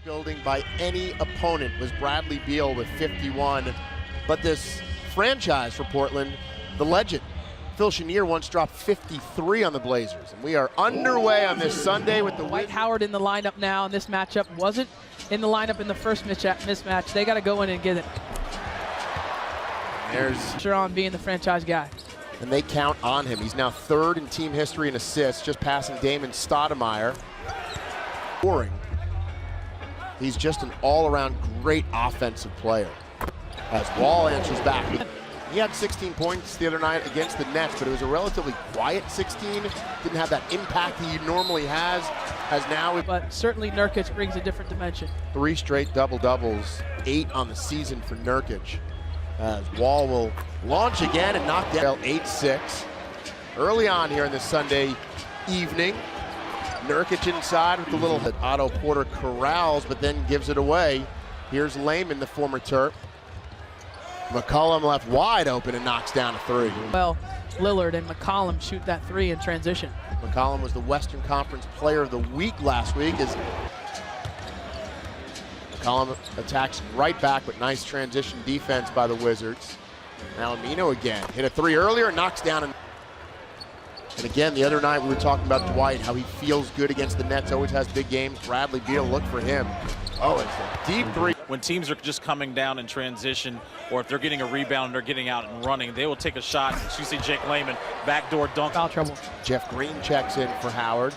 building by any opponent was Bradley Beal with 51. But this franchise for Portland, the legend, Phil Chenier once dropped 53 on the Blazers. And we are underway on this Sunday with the Dwight Howard in the lineup now, and this matchup wasn't in the lineup in the first mismatch. They got to go in and get it. There's Sharon being the franchise guy. And they count on him. He's now third in team history in assists, just passing Damon Stoudemire. Scoring. He's just an all-around great offensive player. As Wall answers back. He had 16 points the other night against the Nets, but it was a relatively quiet 16. Didn't have that impact he normally has now. But certainly Nurkic brings a different dimension. 3 straight double-doubles, 8 on the season for Nurkic. As Wall will launch again and knock down 8-6. Early on here in this Sunday evening, Nurkic inside with the little that Otto Porter corrals, but then gives it away. Here's Layman, the former Terp. McCollum left wide open and knocks down a 3. Well, Lillard and McCollum shoot that 3 in transition. McCollum was the Western Conference Player of the Week last week. As McCollum attacks right back, but nice transition defense by the Wizards. Now Amino again, hit a 3 earlier, knocks down. And again, the other night we were talking about Dwight, how he feels good against the Nets, always has big games. Bradley Beal, look for him. Oh, it's a deep 3. When teams are just coming down in transition, or if they're getting a rebound and they're getting out and running, they will take a shot. As you see Jake Layman, backdoor dunk. Foul trouble. Jeff Green checks in for Howard.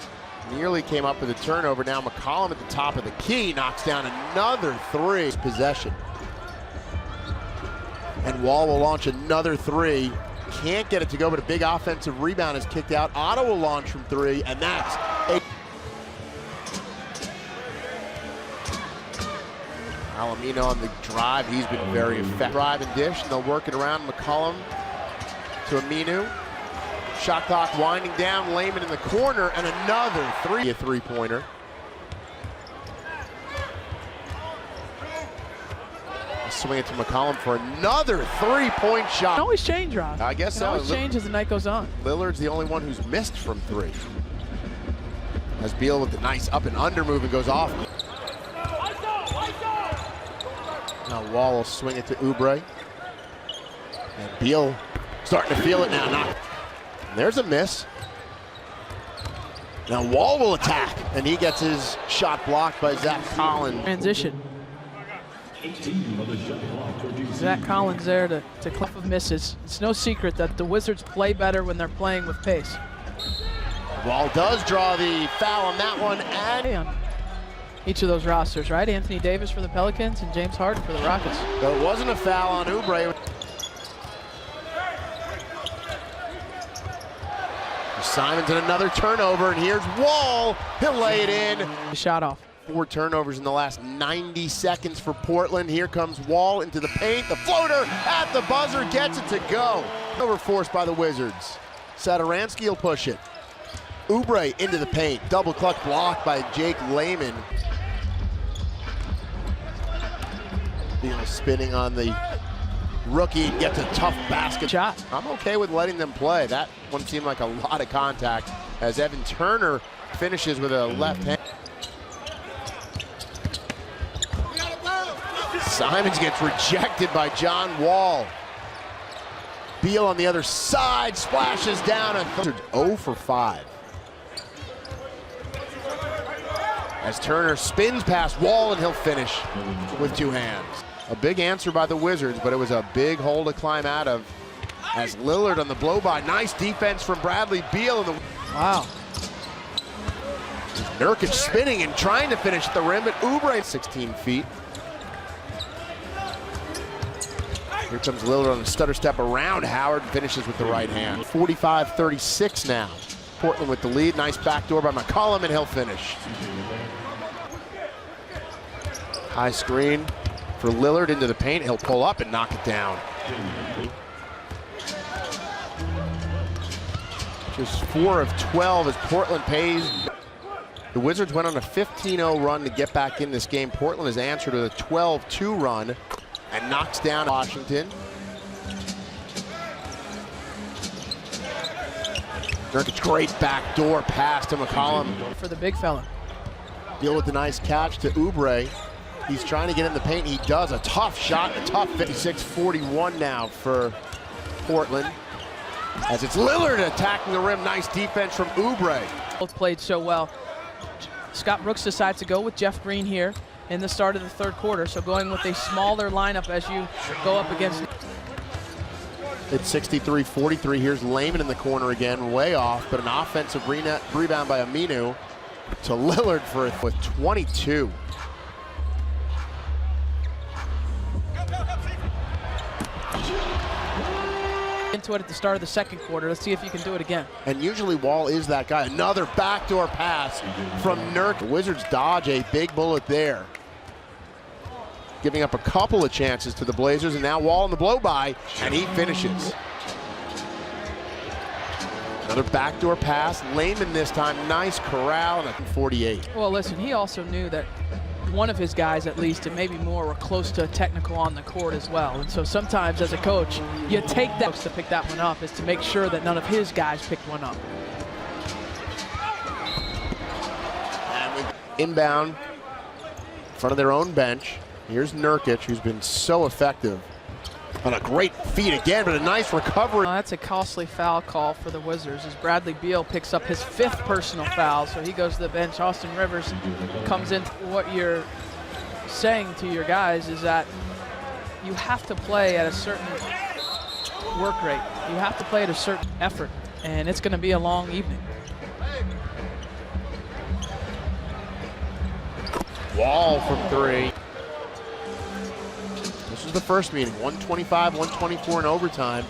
Nearly came up with a turnover. Now McCollum at the top of the key knocks down another 3. Possession. And Wall will launch another 3. Can't get it to go, but a big offensive rebound is kicked out. Otto will launch from 3, and that's a Alamino on the drive. He's been very effective. Drive and dish, and they'll work it around McCollum to Aminu. Shot clock winding down. Layman in the corner, and another 3. A 3-pointer. Swing it to McCollum for another 3-point shot. Can always change, Rob. I guess so. Can always change as the night goes on. Lillard's the only one who's missed from 3. As Beal with the nice up and under move and goes off. Now Wall will swing it to Oubre. And Beal starting to feel it now. There's a miss. Now Wall will attack, and he gets his shot blocked by Zach Collins. Transition. Zach Collins there to cliff of misses. It's no secret that the Wizards play better when they're playing with pace. Wall does draw the foul on that one, and on each of those rosters, right? Anthony Davis for the Pelicans and James Harden for the Rockets. Though it wasn't a foul on Oubre. Simons in another turnover, and here's Wall. He'll lay it in. Shot off. 4 turnovers in the last 90 seconds for Portland. Here comes Wall into the paint. The floater at the buzzer gets it to go. Over forced by the Wizards. Satoransky will push it. Oubre into the paint. Double clutch block by Jake Layman. Beal spinning on the rookie, gets a tough basket shot. I'm okay with letting them play. That one seemed like a lot of contact as Evan Turner finishes with a left hand. Simons gets rejected by John Wall. Beal on the other side splashes down and 0 for 5. As Turner spins past Wall, and he'll finish with 2 hands. A big answer by the Wizards, but it was a big hole to climb out of. As Lillard on the blow-by. Nice defense from Bradley Beal. Wow. Nurkic spinning and trying to finish at the rim, but Oubre 16 feet. Here comes Lillard on the stutter step around Howard and finishes with the right hand. 45-36 now. Portland with the lead. Nice backdoor by McCollum, and he'll finish. High screen for Lillard into the paint. He'll pull up and knock it down. Just 4 of 12 as Portland pays. The Wizards went on a 15-0 run to get back in this game. Portland has answered with a 12-2 run and knocks down Washington. Nurkic, great backdoor pass to McCollum. For the big fella. Beal with the nice catch to Oubre. He's trying to get in the paint. He does. A tough shot, a tough 56-41 now for Portland. As it's Lillard attacking the rim. Nice defense from Oubre. Both played so well. Scott Brooks decides to go with Jeff Green here in the start of the third quarter. So going with a smaller lineup as you go up against. It's 63-43. Here's Layman in the corner again, way off, but an offensive rebound by Aminu to Lillard with 22. Into it at the start of the second quarter. Let's see if you can do it again. And usually Wall is that guy. Another backdoor pass from Nurk. The Wizards dodge a big bullet there, giving up a couple of chances to the Blazers, and now Wall in the blow-by, and he finishes. Another backdoor pass. Layman this time. Nice corral, and a 48. Well, listen, he also knew that one of his guys, at least, and maybe more, were close to technical on the court as well. And so sometimes as a coach, you take that to pick that one up is to make sure that none of his guys picked one up. And with inbound in front of their own bench, here's Nurkic, who's been so effective. On a great feed again, but a nice recovery. That's a costly foul call for the Wizards as Bradley Beal picks up his 5th personal foul, so he goes to the bench. Austin Rivers comes in. What you're saying to your guys is that you have to play at a certain work rate. You have to play at a certain effort, and it's going to be a long evening. Wall from 3. This was the first meeting, 125, 124 in overtime.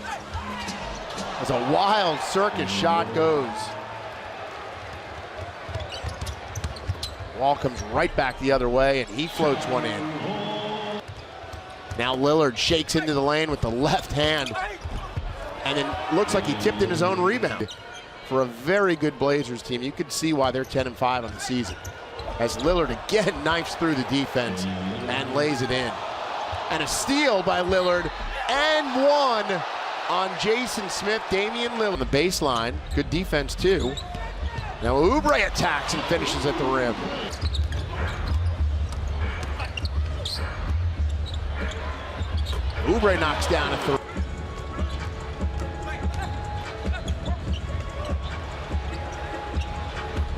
As a wild circus shot goes. Wall comes right back the other way, and he floats one in. Now Lillard shakes into the lane with the left hand, and then looks like he tipped in his own rebound. For a very good Blazers team, you can see why they're 10-5 on the season. As Lillard again knifes through the defense and lays it in. And a steal by Lillard, and one on Jason Smith. Damian Lillard on the baseline. Good defense, too. Now Oubre attacks and finishes at the rim. Oubre knocks down a 3.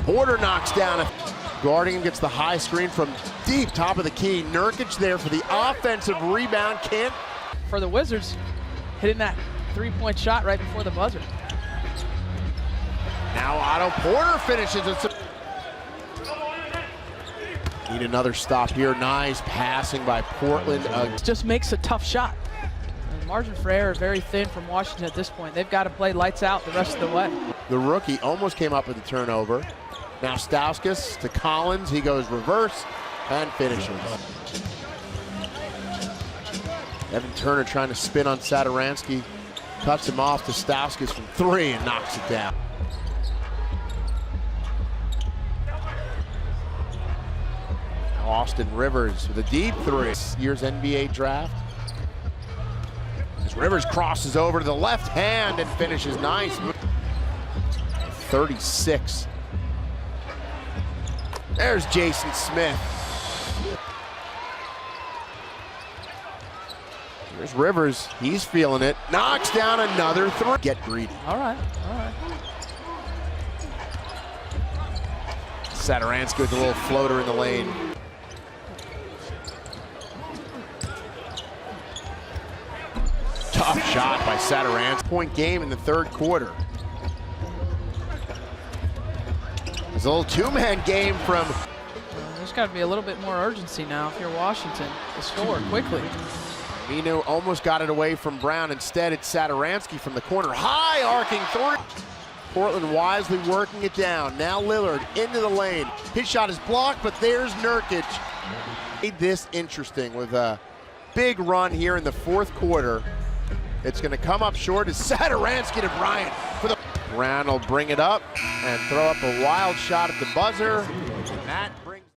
Porter knocks down a. Guarding him, gets the high screen from deep top of the key. Nurkic there for the offensive rebound. Can't. For the Wizards, hitting that 3-point shot right before the buzzer. Now Otto Porter finishes it. Need another stop here. Nice passing by Portland. Just makes a tough shot. And margin for error very thin from Washington at this point. They've got to play lights out the rest of the way. The rookie almost came up with a turnover. Now Stauskas to Collins. He goes reverse and finishes. Evan Turner trying to spin on Satoransky. Cuts him off to Stauskas from 3 and knocks it down. Now Austin Rivers with a deep 3. This year's NBA draft. As Rivers crosses over to the left hand and finishes. Nice. 36. There's Jason Smith. There's Rivers. He's feeling it. Knocks down another 3. Get greedy. All right, all right. Satoransky with a little floater in the lane. Tough shot by Satoransky. Point game in the third quarter. It's a little 2-man game from. There's got to be a little bit more urgency now if you're Washington to score quickly. Minu almost got it away from Brown. Instead, it's Satoransky from the corner. High arcing 3. Portland wisely working it down. Now Lillard into the lane. His shot is blocked, but there's Nurkic. Made this interesting with a big run here in the fourth quarter. It's going to come up short as Satoransky to Bryant for the. Brown will bring it up and throw up a wild shot at the buzzer. And that brings